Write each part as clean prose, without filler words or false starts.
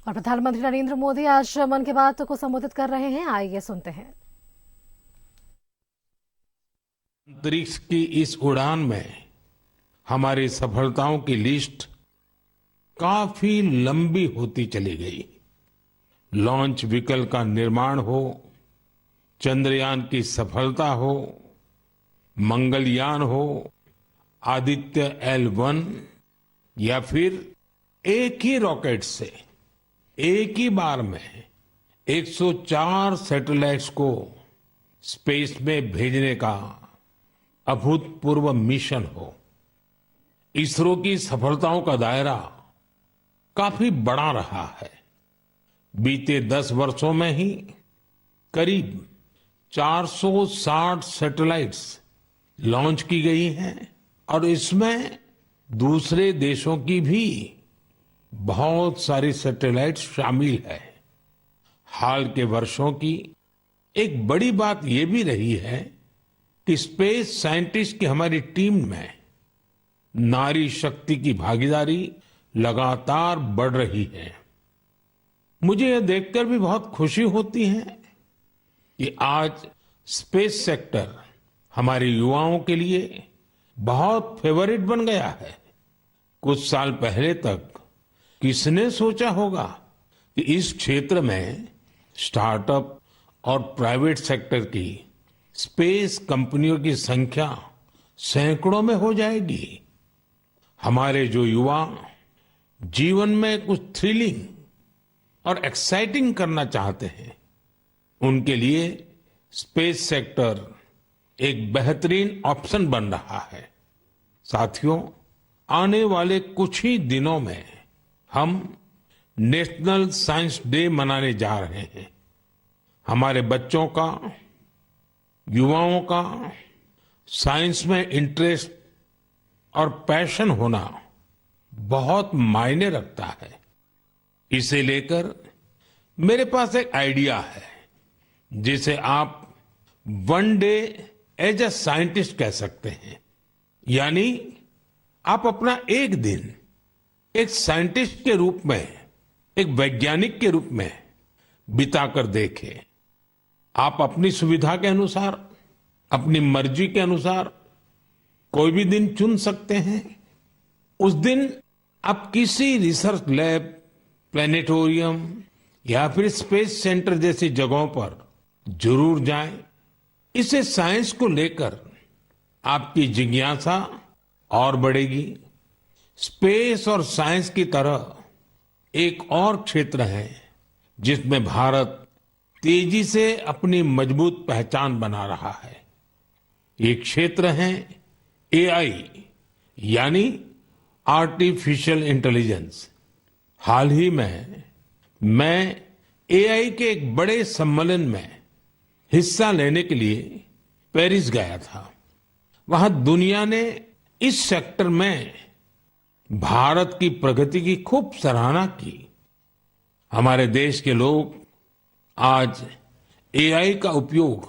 और प्रधानमंत्री नरेंद्र मोदी आज मन की बात को संबोधित कर रहे हैं। आइए सुनते हैं। अंतरिक्ष की इस उड़ान में हमारी सफलताओं की लिस्ट काफी लंबी होती चली गई। लॉन्च व्हीकल का निर्माण हो, चंद्रयान की सफलता हो, मंगलयान हो, आदित्य L1 या फिर एक ही रॉकेट से एक ही बार में 104 सैटेलाइट्स को स्पेस में भेजने का अभूतपूर्व मिशन हो। इसरो की सफलताओं का दायरा काफी बड़ा रहा है। बीते 10 वर्षों में ही करीब 460 सैटेलाइट्स लॉन्च की गई हैं और इसमें दूसरे देशों की भी बहुत सारी सैटेलाइट्स शामिल है। हाल के वर्षों की एक बड़ी बात यह भी रही है कि स्पेस साइंटिस्ट की हमारी टीम में नारी शक्ति की भागीदारी लगातार बढ़ रही है। मुझे यह देखकर भी बहुत खुशी होती है कि आज स्पेस सेक्टर हमारे युवाओं के लिए बहुत फेवरेट बन गया है। कुछ साल पहले तक किसने सोचा होगा कि इस क्षेत्र में स्टार्टअप और प्राइवेट सेक्टर की स्पेस कंपनियों की संख्या सैकड़ों में हो जाएगी। हमारे जो युवा जीवन में कुछ थ्रिलिंग और एक्साइटिंग करना चाहते हैं, उनके लिए स्पेस सेक्टर एक बेहतरीन ऑप्शन बन रहा है। साथियों, आने वाले कुछ ही दिनों में हम नेशनल साइंस डे मनाने जा रहे हैं। हमारे बच्चों का, युवाओं का साइंस में इंटरेस्ट और पैशन होना बहुत मायने रखता है। इसे लेकर मेरे पास एक आइडिया है जिसे आप one day as a scientist कह सकते हैं। यानी आप अपना एक दिन एक साइंटिस्ट के रूप में, एक वैज्ञानिक के रूप में बिताकर देखें। आप अपनी सुविधा के अनुसार, अपनी मर्जी के अनुसार कोई भी दिन चुन सकते हैं। उस दिन आप किसी रिसर्च लैब, प्लेनेटोरियम या फिर स्पेस सेंटर जैसी जगहों पर जरूर जाएं। इससे साइंस को लेकर आपकी जिज्ञासा और बढ़ेगी। स्पेस और साइंस की तरह एक और क्षेत्र है जिसमें भारत तेजी से अपनी मजबूत पहचान बना रहा है। ये क्षेत्र है AI यानी आर्टिफिशियल इंटेलिजेंस। हाल ही में मैं AI के एक बड़े सम्मेलन में हिस्सा लेने के लिए पेरिस गया था। वहां दुनिया ने इस सेक्टर में भारत की प्रगति की खूब सराहना की। हमारे देश के लोग आज AI का उपयोग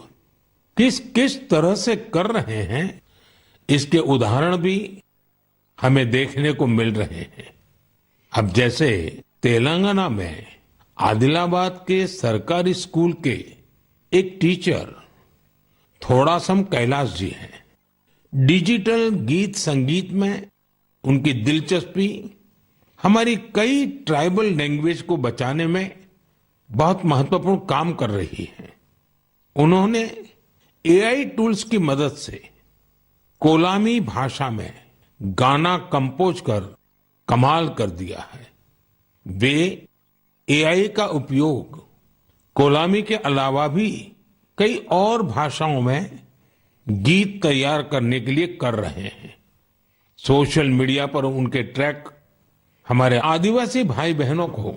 किस किस तरह से कर रहे हैं, इसके उदाहरण भी हमें देखने को मिल रहे हैं। अब जैसे तेलंगाना में आदिलाबाद के सरकारी स्कूल के एक टीचर थोड़ासम कैलाश जी हैं। डिजिटल गीत संगीत में उनकी दिलचस्पी हमारी कई ट्राइबल लैंग्वेज को बचाने में बहुत महत्वपूर्ण काम कर रही है। उन्होंने AI टूल्स की मदद से कोलामी भाषा में गाना कंपोज कर कमाल कर दिया है। वे AI का उपयोग कोलामी के अलावा भी कई और भाषाओं में गीत तैयार करने के लिए कर रहे हैं। सोशल मीडिया पर उनके ट्रैक हमारे आदिवासी भाई बहनों को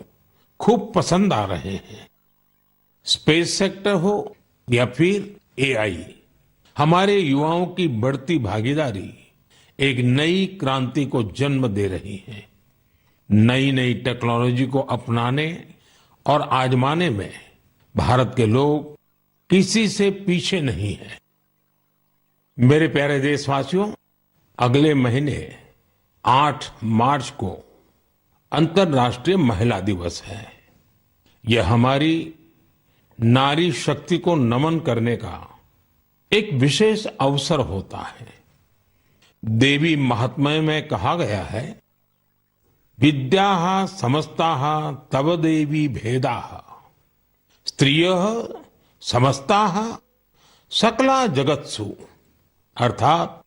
खूब पसंद आ रहे हैं। स्पेस सेक्टर हो या फिर AI, हमारे युवाओं की बढ़ती भागीदारी एक नई क्रांति को जन्म दे रही है। नई नई टेक्नोलॉजी को अपनाने और आजमाने में भारत के लोग किसी से पीछे नहीं हैं। मेरे प्यारे देशवासियों, अगले महीने 8 मार्च को अंतर्राष्ट्रीय महिला दिवस है। यह हमारी नारी शक्ति को नमन करने का एक विशेष अवसर होता है। देवी महात्म्य में कहा गया है, विद्याः समस्ताः तव देवी भेदाः स्त्रियः समस्ताः सकला जगत्सु, अर्थात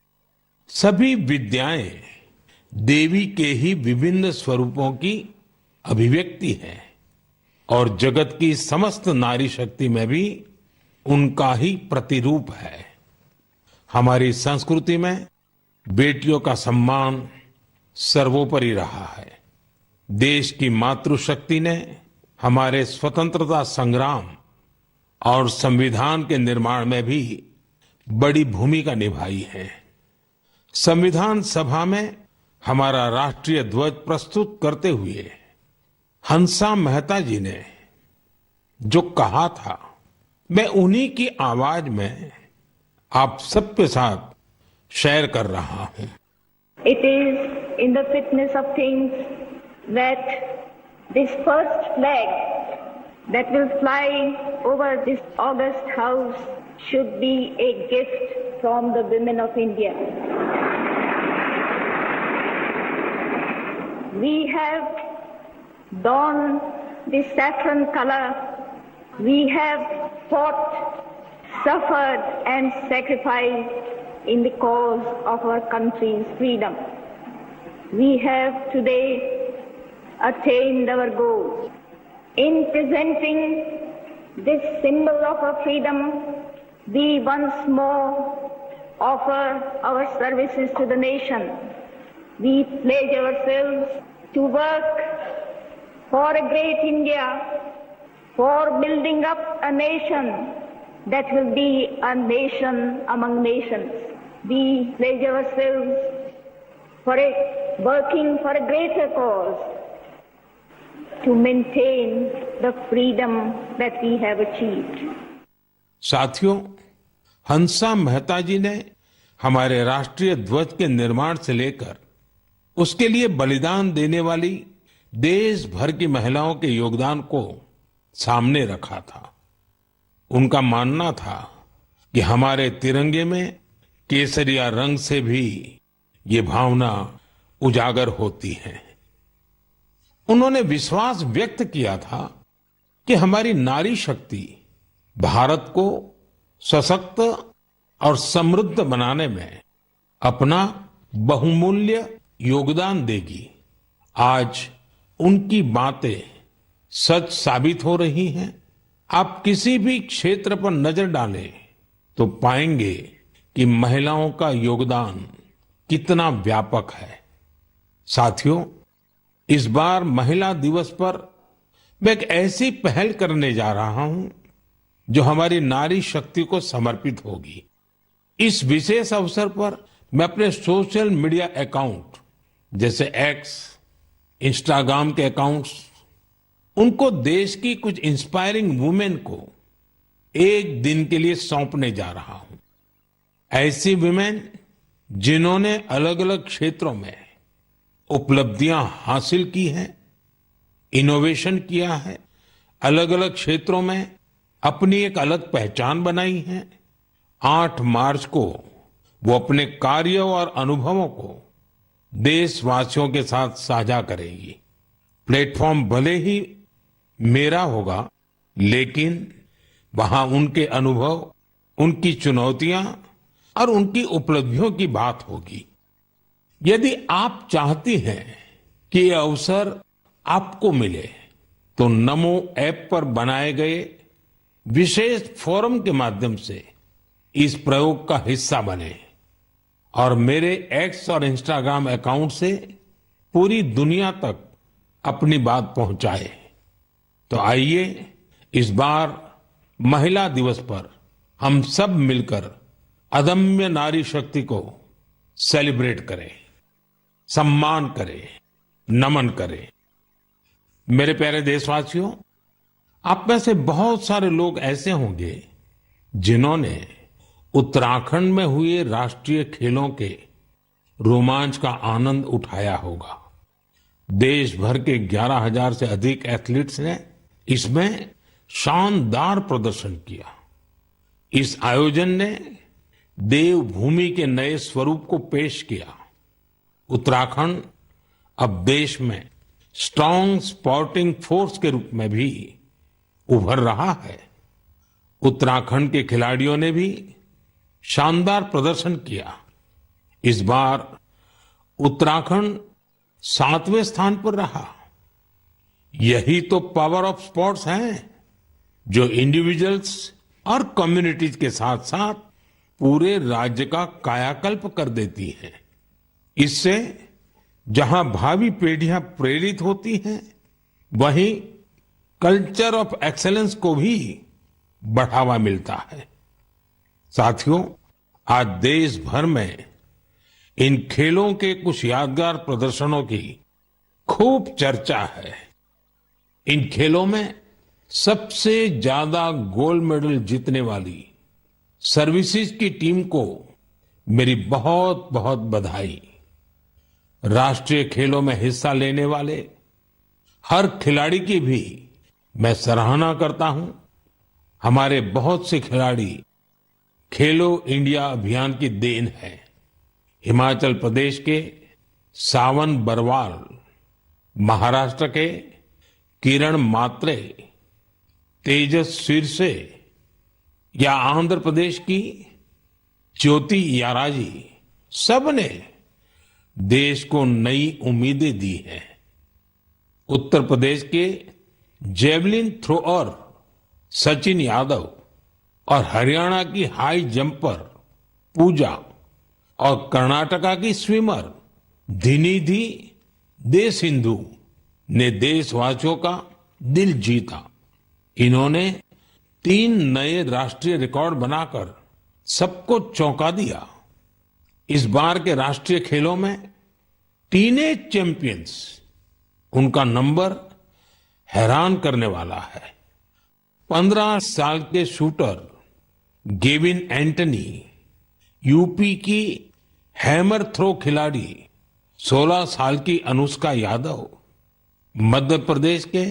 सभी विद्याएं देवी के ही विभिन्न स्वरूपों की अभिव्यक्ति है और जगत की समस्त नारी शक्ति में भी उनका ही प्रतिरूप है। हमारी संस्कृति में बेटियों का सम्मान सर्वोपरि रहा है। देश की मातृशक्ति ने हमारे स्वतंत्रता संग्राम और संविधान के निर्माण में भी बड़ी भूमिका निभाई है। संविधान सभा में हमारा राष्ट्रीय ध्वज प्रस्तुत करते हुए हंसा मेहता जी ने जो कहा था, मैं उन्हीं की आवाज में आप सबके साथ शेयर कर रहा हूं। It is in the fitness of things that this first flag that will fly over this august house should be a gift from the women of India. We have donned the saffron color. We have fought, suffered and sacrificed in the cause of our country's freedom. We have today attained our goals. In presenting this symbol of our freedom, we once more offer our services to the nation. We pledge ourselves to work for a great India, for building up a nation that will be a nation among nations. We pledge ourselves for working for a greater cause to maintain the freedom that we have achieved. साथियों, हंसा मेहता जी ने हमारे राष्ट्रीय ध्वज के निर्माण से लेकर उसके लिए बलिदान देने वाली देश भर की महिलाओं के योगदान को सामने रखा था। उनका मानना था कि हमारे तिरंगे में केसरिया रंग से भी ये भावना उजागर होती है। उन्होंने विश्वास व्यक्त किया था कि हमारी नारी शक्ति भारत को सशक्त और समृद्ध बनाने में अपना बहुमूल्य योगदान देगी। आज उनकी बातें सच साबित हो रही हैं। आप किसी भी क्षेत्र पर नजर डालें तो पाएंगे कि महिलाओं का योगदान कितना व्यापक है। साथियों, इस बार महिला दिवस पर मैं एक ऐसी पहल करने जा रहा हूं जो हमारी नारी शक्ति को समर्पित होगी। इस विशेष अवसर पर मैं अपने सोशल मीडिया अकाउंट जैसे एक्स, इंस्टाग्राम के अकाउंट्स, उनको देश की कुछ इंस्पायरिंग वुमेन को एक दिन के लिए सौंपने जा रहा हूं। ऐसी वुमेन जिन्होंने अलग अलग क्षेत्रों में उपलब्धियां हासिल की हैं, इनोवेशन किया है, अलग अलग क्षेत्रों में अपनी एक अलग पहचान बनाई है। 8 मार्च को वो अपने कार्य और अनुभवों को देशवासियों के साथ साझा करेंगी। प्लेटफॉर्म भले ही मेरा होगा, लेकिन वहां उनके अनुभव, उनकी चुनौतियां और उनकी उपलब्धियों की बात होगी। यदि आप चाहती हैं कि ये अवसर आपको मिले तो नमो ऐप पर बनाए गए विशेष फोरम के माध्यम से इस प्रयोग का हिस्सा बने और मेरे एक्स और इंस्टाग्राम अकाउंट से पूरी दुनिया तक अपनी बात पहुंचाए। तो आइए इस बार महिला दिवस पर हम सब मिलकर अदम्य नारी शक्ति को सेलिब्रेट करें, सम्मान करें, नमन करें। मेरे प्यारे देशवासियों, आप में से बहुत सारे लोग ऐसे होंगे जिन्होंने उत्तराखंड में हुए राष्ट्रीय खेलों के रोमांच का आनंद उठाया होगा। देश भर के 11,000 से अधिक एथलीट्स ने इसमें शानदार प्रदर्शन किया। इस आयोजन ने देवभूमि के नए स्वरूप को पेश किया। उत्तराखंड अब देश में स्ट्रांग स्पोर्टिंग फोर्स के रूप में भी उभर रहा है। उत्तराखंड के खिलाड़ियों ने भी शानदार प्रदर्शन किया। इस बार उत्तराखंड 7वें स्थान पर रहा। यही तो पावर ऑफ स्पोर्ट्स है, जो इंडिविजुअल्स और कम्युनिटीज के साथ साथ पूरे राज्य का कायाकल्प कर देती है। इससे जहां भावी पीढ़ियां प्रेरित होती हैं, वहीं कल्चर ऑफ एक्सेलेंस को भी बढ़ावा मिलता है। साथियों, आज देश भर में इन खेलों के कुछ यादगार प्रदर्शनों की खूब चर्चा है। इन खेलों में सबसे ज्यादा गोल्ड मेडल जीतने वाली सर्विसेज की टीम को मेरी बहुत बहुत बधाई। राष्ट्रीय खेलों में हिस्सा लेने वाले हर खिलाड़ी की भी मैं सराहना करता हूं। हमारे बहुत से खिलाड़ी खेलो इंडिया अभियान की देन है। हिमाचल प्रदेश के सावन बरवाल, महाराष्ट्र के किरण मात्रे, तेजस सिरसे या आंध्र प्रदेश की ज्योति याराजी, सबने देश को नई उम्मीदें दी हैं। उत्तर प्रदेश के जेवलिन थ्रोअर सचिन यादव और हरियाणा की हाई जंपर पूजा और कर्नाटका की स्विमर धिनिधि दे सिंधु ने देशवासियों का दिल जीता। इन्होंने 3 नए राष्ट्रीय रिकॉर्ड बनाकर सबको चौंका दिया। इस बार के राष्ट्रीय खेलों में टीनेज चैंपियंस, उनका नंबर हैरान करने वाला है। 15 साल के शूटर गेविन एंटनी, यूपी की हैमर थ्रो खिलाड़ी 16 साल की अनुष्का यादव, मध्य प्रदेश के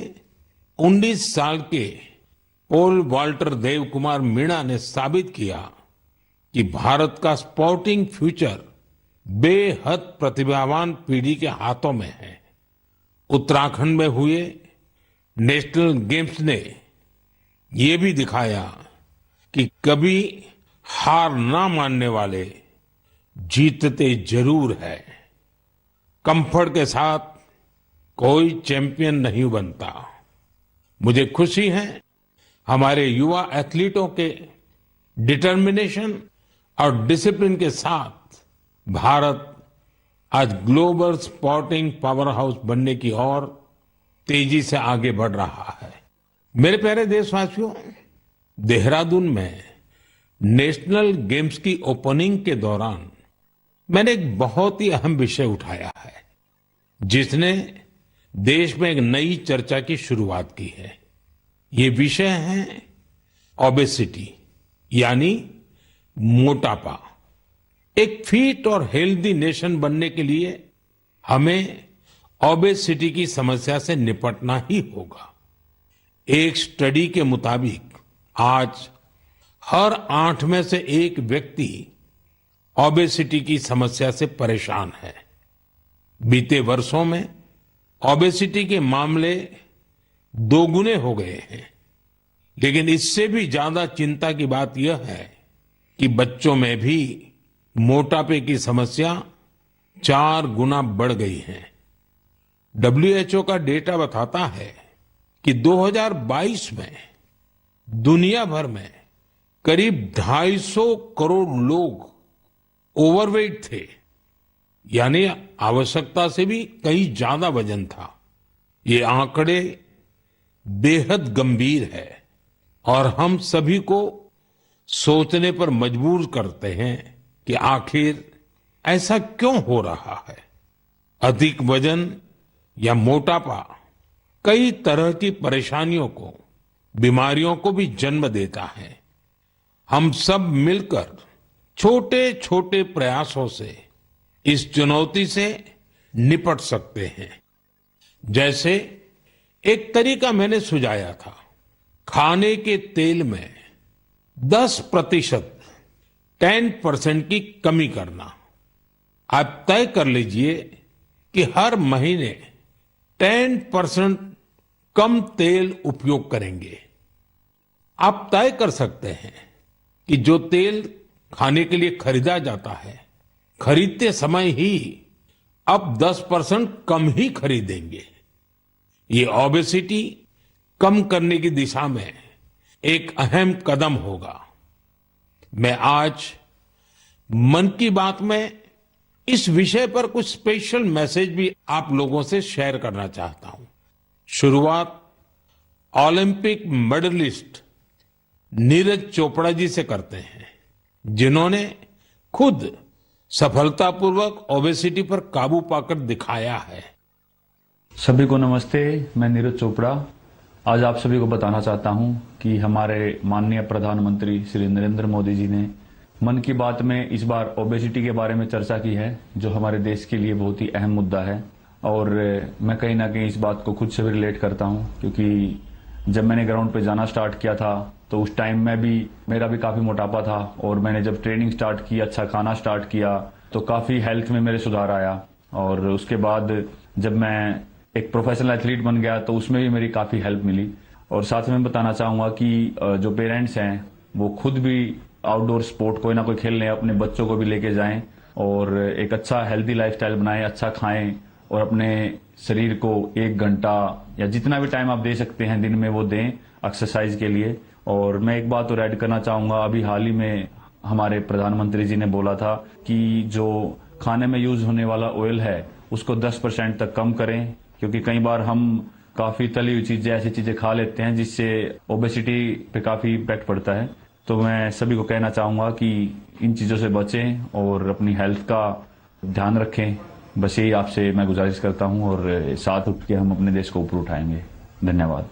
19 साल के पोल वाल्टर देव कुमार मीणा ने साबित किया कि भारत का स्पोर्टिंग फ्यूचर बेहद प्रतिभावान पीढ़ी के हाथों में है। उत्तराखंड में हुए नेशनल गेम्स ने ये भी दिखाया कि कभी हार ना मानने वाले जीतते जरूर है। कंफर्ट के साथ कोई चैंपियन नहीं बनता। मुझे खुशी है हमारे युवा एथलीटों के डिटर्मिनेशन और डिसिप्लिन के साथ भारत आज ग्लोबल स्पोर्टिंग पावर हाउस बनने की ओर तेजी से आगे बढ़ रहा है। मेरे प्यारे देशवासियों, देहरादून में नेशनल गेम्स की ओपनिंग के दौरान मैंने एक बहुत ही अहम विषय उठाया है, जिसने देश में एक नई चर्चा की शुरुआत की है। ये विषय है ओबेसिटी, यानी मोटापा। एक फिट और हेल्दी नेशन बनने के लिए हमें ओबेसिटी की समस्या से निपटना ही होगा। एक स्टडी के मुताबिक आज हर 8 में से 1 व्यक्ति ओबेसिटी की समस्या से परेशान है। बीते वर्षों में ओबेसिटी के मामले 2 गुने हो गए हैं। लेकिन इससे भी ज्यादा चिंता की बात यह है कि बच्चों में भी मोटापे की समस्या 4 गुना बढ़ गई है। WHO का डेटा बताता है कि 2022 में दुनिया भर में करीब 250 करोड़ लोग ओवरवेट थे, यानी आवश्यकता से भी कहीं ज्यादा वजन था। ये आंकड़े बेहद गंभीर है और हम सभी को सोचने पर मजबूर करते हैं कि आखिर ऐसा क्यों हो रहा है। अधिक वजन या मोटापा कई तरह की परेशानियों को, बीमारियों को भी जन्म देता है। हम सब मिलकर छोटे छोटे प्रयासों से इस चुनौती से निपट सकते हैं। जैसे एक तरीका मैंने सुझाया था, खाने के तेल में 10% 10% की कमी करना। आप तय कर लीजिए कि हर महीने 10% कम तेल उपयोग करेंगे। आप तय कर सकते हैं कि जो तेल खाने के लिए खरीदा जाता है, खरीदते समय ही अब 10% कम ही खरीदेंगे। ये ओबेसिटी कम करने की दिशा में एक अहम कदम होगा। मैं आज मन की बात में इस विषय पर कुछ स्पेशल मैसेज भी आप लोगों से शेयर करना चाहता हूं। शुरुआत ओलंपिक मेडलिस्ट नीरज चोपड़ा जी से करते हैं, जिन्होंने खुद सफलतापूर्वक ओबेसिटी पर काबू पाकर दिखाया है। सभी को नमस्ते, मैं नीरज चोपड़ा आज आप सभी को बताना चाहता हूं कि हमारे माननीय प्रधानमंत्री श्री नरेंद्र मोदी जी ने मन की बात में इस बार ओबेसिटी के बारे में चर्चा की है, जो हमारे देश के लिए बहुत ही अहम मुद्दा है। और मैं कहीं ना कहीं इस बात को खुद से भी रिलेट करता हूं, क्योंकि जब मैंने ग्राउंड पे जाना स्टार्ट किया था तो उस टाइम मेरा भी काफी मोटापा था, और मैंने जब ट्रेनिंग स्टार्ट की, अच्छा खाना स्टार्ट किया, तो काफी हेल्थ में मेरे सुधार आया। और उसके बाद जब मैं एक प्रोफेशनल एथलीट बन गया तो उसमें भी मेरी काफी हेल्प मिली। और साथ में बताना चाहूंगा कि जो पेरेंट्स हैं वो खुद भी आउटडोर स्पोर्ट कोई ना कोई खेलने अपने बच्चों को भी लेके जाएं और एक अच्छा हेल्दी लाइफस्टाइल बनाएं, अच्छा खाएं और अपने शरीर को 1 घंटा या जितना भी टाइम आप दे सकते हैं दिन में वो दें एक्सरसाइज के लिए। और मैं एक बात और ऐड करना चाहूंगा, अभी हाल ही में हमारे प्रधानमंत्री जी ने बोला था कि जो खाने में यूज होने वाला ऑयल है उसको 10% तक कम करें, क्योंकि कई बार हम काफी तली हुई चीजें, ऐसी चीजें खा लेते हैं जिससे ओबेसिटी पे काफी इम्पैक्ट पड़ता है। तो मैं सभी को कहना चाहूंगा कि इन चीजों से बचें और अपनी हेल्थ का ध्यान रखें। बस यही आपसे मैं गुजारिश करता हूं और साथ उठ के हम अपने देश को ऊपर उठाएंगे। धन्यवाद।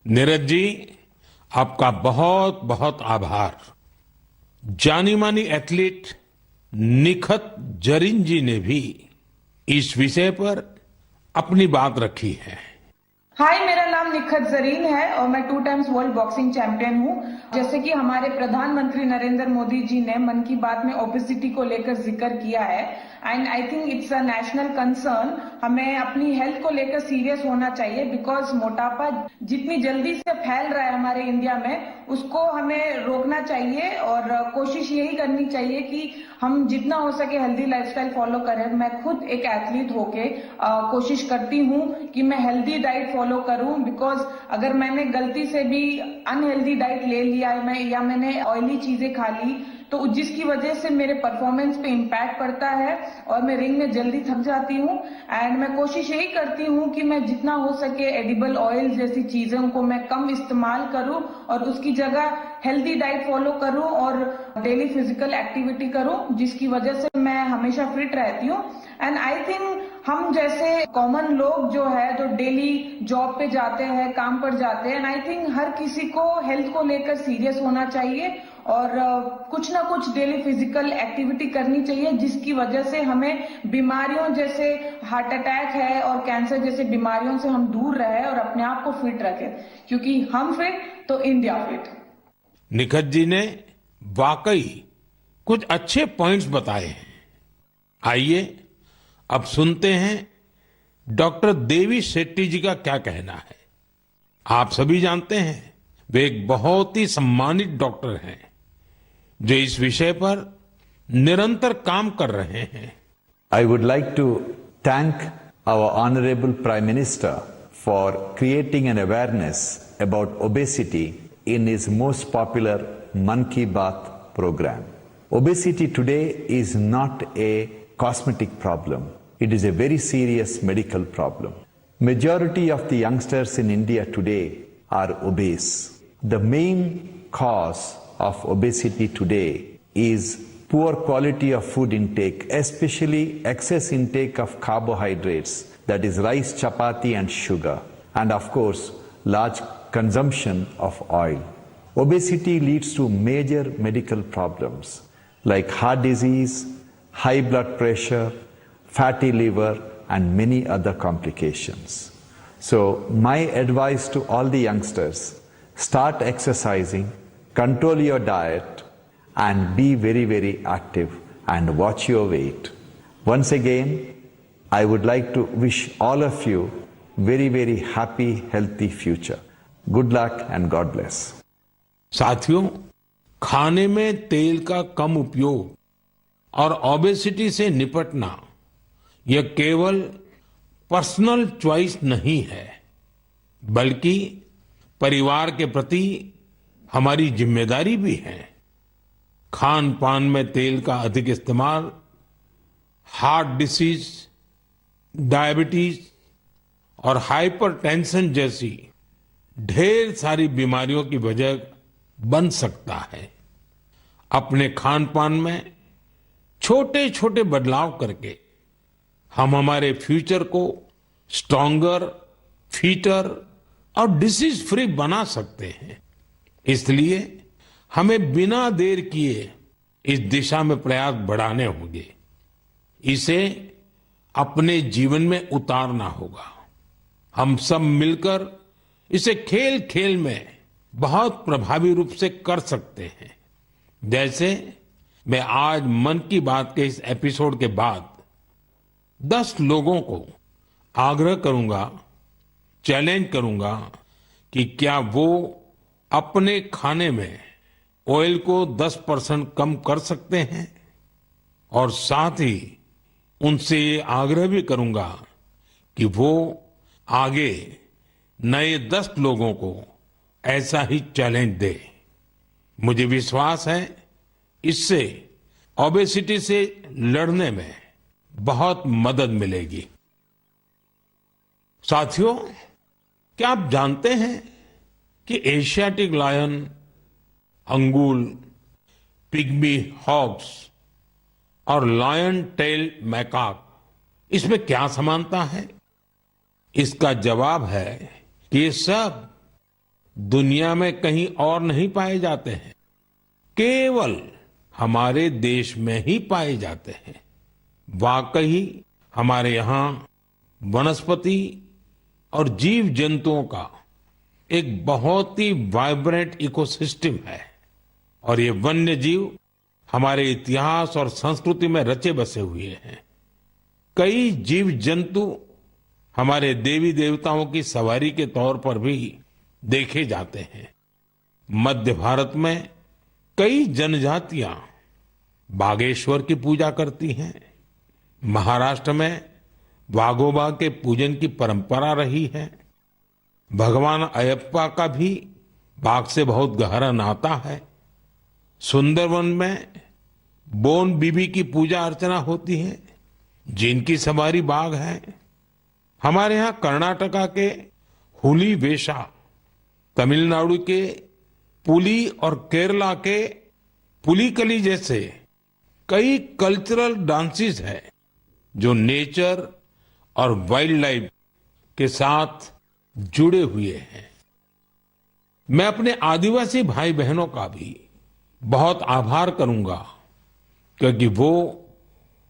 नीरज जी, आपका बहुत बहुत आभार। जानी मानी एथलीट निखत जरीन जी ने भी इस विषय पर अपनी बात रखी है। हाय, मेरा नाम निखत जरीन है और मैं 2 टाइम्स वर्ल्ड बॉक्सिंग चैंपियन हूँ। जैसे कि हमारे प्रधानमंत्री नरेंद्र मोदी जी ने मन की बात में ओबेसिटी को लेकर जिक्र किया है, and I think it's a national concern. हमें अपनी हेल्थ को लेकर सीरियस होना चाहिए, बिकॉज मोटापा जितनी जल्दी से फैल रहा है हमारे इंडिया में, उसको हमें रोकना चाहिए और कोशिश यही करनी चाहिए कि हम जितना हो सके हेल्दी लाइफस्टाइल फॉलो करें। मैं खुद एक एथलीट होके कोशिश करती हूँ कि मैं हेल्दी डाइट फॉलो करूँ, बिकॉज अगर मैंने गलती से भी अनहेल्दी डाइट ले लिया है या मैंने ऑयली चीजें खा ली, तो जिसकी वजह से मेरे परफॉर्मेंस पे इम्पैक्ट पड़ता है और मैं रिंग में जल्दी थक जाती हूँ। एंड मैं कोशिश यही करती हूँ कि मैं जितना हो सके एडिबल ऑयल जैसी चीजों को मैं कम इस्तेमाल करूँ और उसकी जगह हेल्दी डाइट फॉलो करूँ और डेली फिजिकल एक्टिविटी करूँ, जिसकी वजह से मैं हमेशा फिट रहती हूँ। एंड आई थिंक हम जैसे कॉमन लोग जो है, जो डेली जॉब पे जाते हैं, काम पर जाते हैं, एंड आई थिंक हर किसी को हेल्थ को लेकर सीरियस होना चाहिए और कुछ ना कुछ डेली फिजिकल एक्टिविटी करनी चाहिए, जिसकी वजह से हमें बीमारियों जैसे हार्ट अटैक है और कैंसर जैसे बीमारियों से हम दूर रहे और अपने आप को फिट रखें, क्योंकि हम फिट तो इंडिया फिट। निखत जी ने वाकई कुछ अच्छे पॉइंट्स बताए हैं। आइए अब सुनते हैं डॉक्टर देवी शेट्टी जी का क्या कहना है। आप सभी जानते हैं वे एक बहुत ही सम्मानित डॉक्टर हैं जो इस विषय पर निरंतर काम कर रहे हैं। I would like to thank our Honorable Prime Minister for creating an awareness about obesity in his most popular Man Ki Baat program. Obesity today is not a cosmetic problem. It is a very serious medical problem. Majority of the youngsters in India today are obese. The main cause of obesity today is poor quality of food intake, especially excess intake of carbohydrates, that is rice, chapati and sugar, and of course large consumption of oil. Obesity leads to major medical problems like heart disease, high blood pressure, fatty liver and many other complications. So, my advice to all the youngsters, start exercising, control your diet, and be very, very active and watch your weight. Once again, I would like to wish all of you very, very happy, healthy future. Good luck and God bless. साथियों, खाने में तेल का कम उपयोग और obesity से निपटना यह केवल पर्सनल चॉइस नहीं है, बल्कि परिवार के प्रति हमारी जिम्मेदारी भी है। खान पान में तेल का अधिक इस्तेमाल हार्ट डिसीज, डायबिटीज और हाइपरटेंशन जैसी ढेर सारी बीमारियों की वजह बन सकता है। अपने खान पान में छोटे छोटे बदलाव करके हम हमारे फ्यूचर को स्ट्रॉन्गर, फिटर और डिसीज फ्री बना सकते हैं। इसलिए हमें बिना देर किए इस दिशा में प्रयास बढ़ाने होंगे। इसे अपने जीवन में उतारना होगा। हम सब मिलकर इसे खेल खेल में बहुत प्रभावी रूप से कर सकते हैं। जैसे मैं आज मन की बात के इस एपिसोड के बाद 10 लोगों को आग्रह करूंगा, चैलेंज करूंगा कि क्या वो अपने खाने में ऑयल को 10% कम कर सकते हैं, और साथ ही उनसे ये आग्रह भी करूंगा कि वो आगे नए 10 लोगों को ऐसा ही चैलेंज दे। मुझे विश्वास है इससे ओबेसिटी से लड़ने में बहुत मदद मिलेगी। साथियों, क्या आप जानते हैं कि Asiatic lion, Angul, pygmy hogs और लायन टेल मैकाक, इसमें क्या समानता है? इसका जवाब है कि ये सब दुनिया में कहीं और नहीं पाए जाते हैं, केवल हमारे देश में ही पाए जाते हैं। वाकई हमारे यहाँ वनस्पति और जीव जंतुओं का एक बहुत ही वाइब्रेंट इकोसिस्टम है, और ये वन्य जीव हमारे इतिहास और संस्कृति में रचे बसे हुए हैं। कई जीव जंतु हमारे देवी देवताओं की सवारी के तौर पर भी देखे जाते हैं। मध्य भारत में कई जनजातियां बागेश्वर की पूजा करती हैं। महाराष्ट्र में वाघोबा के पूजन की परंपरा रही है। भगवान अयप्पा का भी बाघ से बहुत गहरा नाता है। सुंदरवन में बोन बीबी की पूजा अर्चना होती है, जिनकी सवारी बाघ है। हमारे यहाँ कर्नाटका के हुली वेशा, तमिलनाडु के पुली और केरला के पुलिकली जैसे कई कल्चरल डांसेस है जो नेचर और वाइल्ड लाइफ के साथ जुड़े हुए हैं। मैं अपने आदिवासी भाई बहनों का भी बहुत आभार करूंगा, क्योंकि वो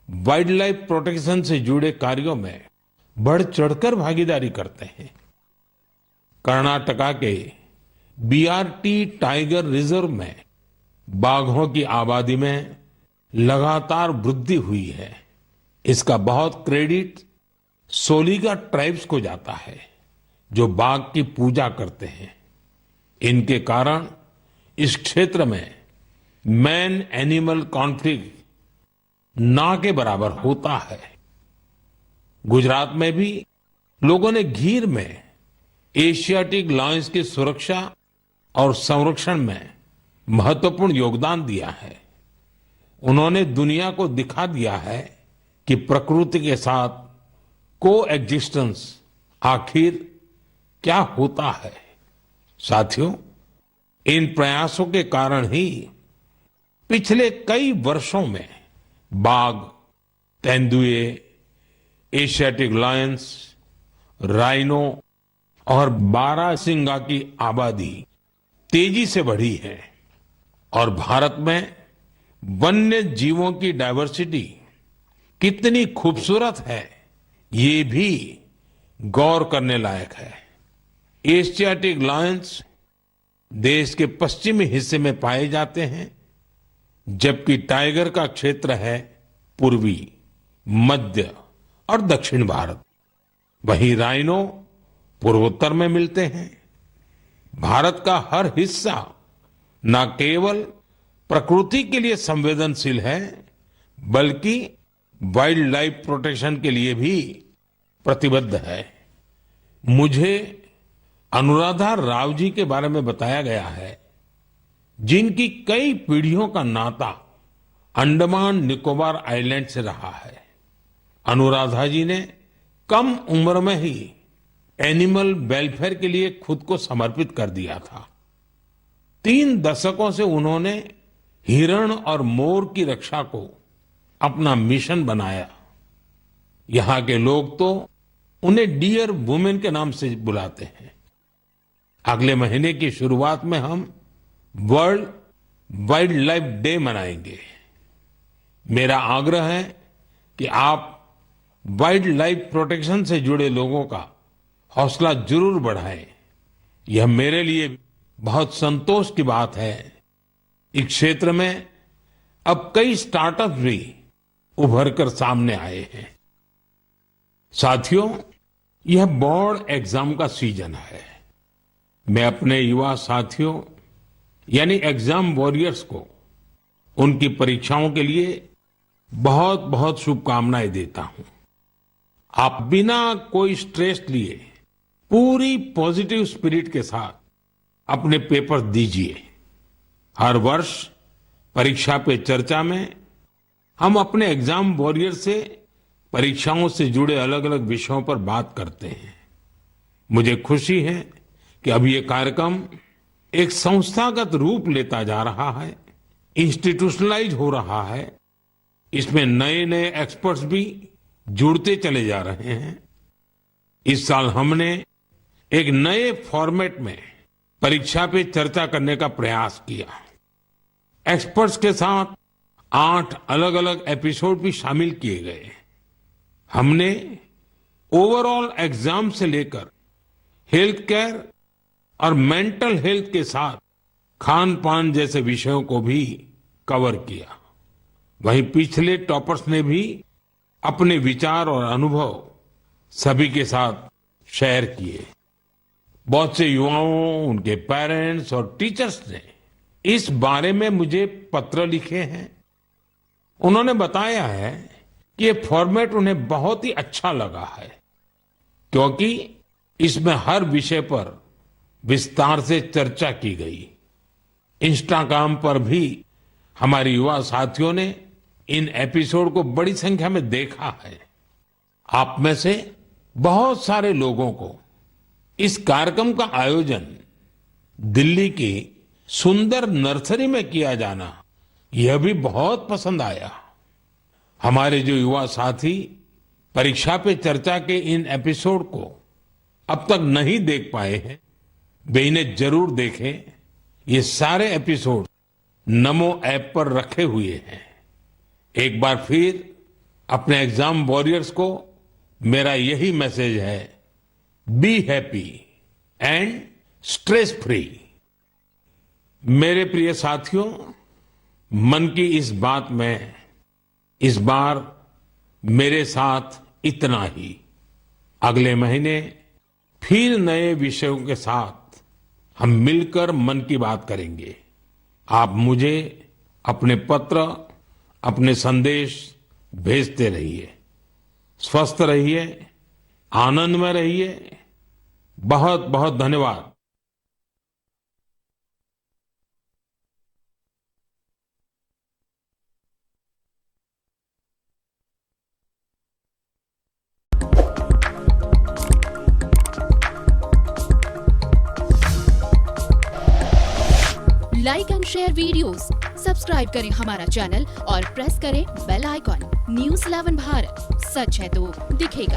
वाइल्ड लाइफ प्रोटेक्शन से जुड़े कार्यों में बढ़ चढ़कर भागीदारी करते हैं। कर्नाटका के बीआरटी टाइगर रिजर्व में बाघों की आबादी में लगातार वृद्धि हुई है। इसका बहुत क्रेडिट सोलिगा ट्राइब्स को जाता है, जो बाघ की पूजा करते हैं। इनके कारण इस क्षेत्र में मैन एनिमल कॉन्फ्लिक्ट ना के बराबर होता है। गुजरात में भी लोगों ने गीर में एशियाटिक लायंस की सुरक्षा और संरक्षण में महत्वपूर्ण योगदान दिया है। उन्होंने दुनिया को दिखा दिया है कि प्रकृति के साथ कोएग्जिस्टेंस आखिर क्या होता है। साथियों, इन प्रयासों के कारण ही पिछले कई वर्षों में बाघ, तेंदुए, एशियाटिक लायंस, राइनो और बारहसिंगा की आबादी तेजी से बढ़ी है, और भारत में वन्य जीवों की डायवर्सिटी कितनी खूबसूरत है, ये भी गौर करने लायक है। एशियाटिक लायंस देश के पश्चिमी हिस्से में पाए जाते हैं, जबकि टाइगर का क्षेत्र है पूर्वी, मध्य और दक्षिण भारत। वहीं राइनो पूर्वोत्तर में मिलते हैं। भारत का हर हिस्सा न केवल प्रकृति के लिए संवेदनशील है, बल्कि वाइल्ड लाइफ प्रोटेक्शन के लिए भी प्रतिबद्ध है। मुझे अनुराधा राव जी के बारे में बताया गया है, जिनकी कई पीढ़ियों का नाता अंडमान निकोबार आइलैंड से रहा है। अनुराधा जी ने कम उम्र में ही एनिमल वेलफेयर के लिए खुद को समर्पित कर दिया था। 3 दशकों से उन्होंने हिरण और मोर की रक्षा को अपना मिशन बनाया। यहाँ के लोग तो उन्हें डियर वुमेन के नाम से बुलाते हैं। अगले महीने की शुरुआत में हम वर्ल्ड वाइल्ड लाइफ डे मनाएंगे। मेरा आग्रह है कि आप वाइल्ड लाइफ प्रोटेक्शन से जुड़े लोगों का हौसला जरूर बढ़ाएं। यह मेरे लिए बहुत संतोष की बात है। इस क्षेत्र में अब कई स्टार्टअप भी उभरकर सामने आए हैं। साथियों, यह बोर्ड एग्जाम का सीजन है। मैं अपने युवा साथियों यानी एग्जाम वॉरियर्स को उनकी परीक्षाओं के लिए बहुत बहुत शुभकामनाएं देता हूं। आप बिना कोई स्ट्रेस लिए पूरी पॉजिटिव स्पिरिट के साथ अपने पेपर दीजिए। हर वर्ष परीक्षा पे चर्चा में हम अपने एग्जाम वॉरियर से परीक्षाओं से जुड़े अलग अलग विषयों पर बात करते हैं। मुझे खुशी है कि अब ये कार्यक्रम एक संस्थागत रूप लेता जा रहा है, इंस्टीट्यूशनलाइज हो रहा है। इसमें नए नए एक्सपर्ट्स भी जुड़ते चले जा रहे हैं। इस साल हमने एक नए फॉर्मेट में परीक्षा पे चर्चा करने का प्रयास किया। एक्सपर्ट्स के साथ 8 अलग अलग एपिसोड भी शामिल किए गए। हमने ओवरऑल एग्जाम से लेकर हेल्थ केयर और मेंटल हेल्थ के साथ खान पान जैसे विषयों को भी कवर किया। वहीं पिछले टॉपर्स ने भी अपने विचार और अनुभव सभी के साथ शेयर किए। बहुत से युवाओं, उनके पेरेंट्स और टीचर्स ने इस बारे में मुझे पत्र लिखे हैं। उन्होंने बताया है कि ये फॉर्मेट उन्हें बहुत ही अच्छा लगा है, क्योंकि इसमें हर विषय पर विस्तार से चर्चा की गई। इंस्टाग्राम पर भी हमारे युवा साथियों ने इन एपिसोड को बड़ी संख्या में देखा है। आप में से बहुत सारे लोगों को इस कार्यक्रम का आयोजन दिल्ली की सुंदर नर्सरी में किया जाना यह भी बहुत पसंद आया। हमारे जो युवा साथी परीक्षा पे चर्चा के इन एपिसोड को अब तक नहीं देख पाए हैं, वे इन्हें जरूर देखें। ये सारे एपिसोड नमो ऐप पर रखे हुए हैं। एक बार फिर अपने एग्जाम वॉरियर्स को मेरा यही मैसेज है, be happy and stress free. मेरे प्रिय साथियों, मन की इस बात में इस बार मेरे साथ इतना ही। अगले महीने फिर नए विषयों के साथ हम मिलकर मन की बात करेंगे। आप मुझे अपने पत्र, अपने संदेश भेजते रहिए। स्वस्थ रहिए, आनंद में रहिए। बहुत बहुत धन्यवाद। Like and share videos, subscribe करें हमारा चैनल और प्रेस करें बेल आइकॉन। न्यूज़ 11 भारत, सच है तो दिखेगा।